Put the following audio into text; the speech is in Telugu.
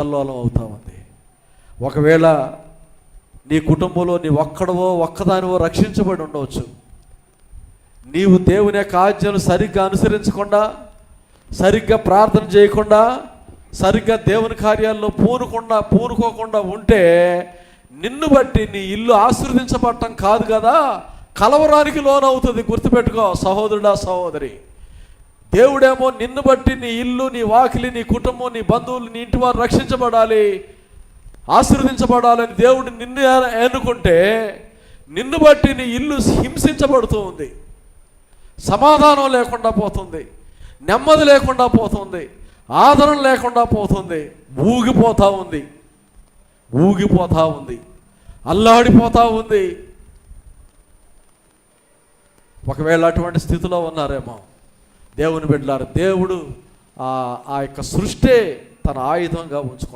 కల్లోలం అవుతా ఉంది. ఒకవేళ నీ కుటుంబంలో నీ ఒక్కడవో ఒక్కదానివో రక్షించబడి ఉండవచ్చు. నీవు దేవుని యొక్క ఆజ్ఞలు సరిగ్గా అనుసరించకుండా, సరిగ్గా ప్రార్థన చేయకుండా, సరిగ్గా దేవుని కార్యాల్లో పూనుకోకుండా ఉంటే నిన్ను బట్టి నీ ఇల్లు ఆశీర్వదించబడటం కాదు కదా, కలవరానికి లోనవుతుంది. గుర్తుపెట్టుకో సహోదరుడా, సహోదరి. దేవుడేమో నిన్ను బట్టి నీ ఇల్లు, నీ వాకిలి, నీ కుటుంబం, నీ బంధువులు, నీ ఇంటి వారు రక్షించబడాలి, ఆశీర్వదించబడాలని దేవుడు నిన్ను ఎన్నుకుంటే నిన్ను బట్టి నీ ఇల్లు హింసించబడుతూ ఉంది. సమాధానం లేకుండా పోతుంది, నెమ్మది లేకుండా పోతుంది, ఆదరణ లేకుండా పోతుంది, ఊగిపోతూ ఉంది, అల్లాడిపోతూ ఉంది. ఒకవేళ అటువంటి స్థితిలో ఉన్నారేమో దేవుని బిడ్డలారా, దేవుడు ఆ యొక్క సృష్టి తన ఆయుధంగా ఉంచుకుంటాడు.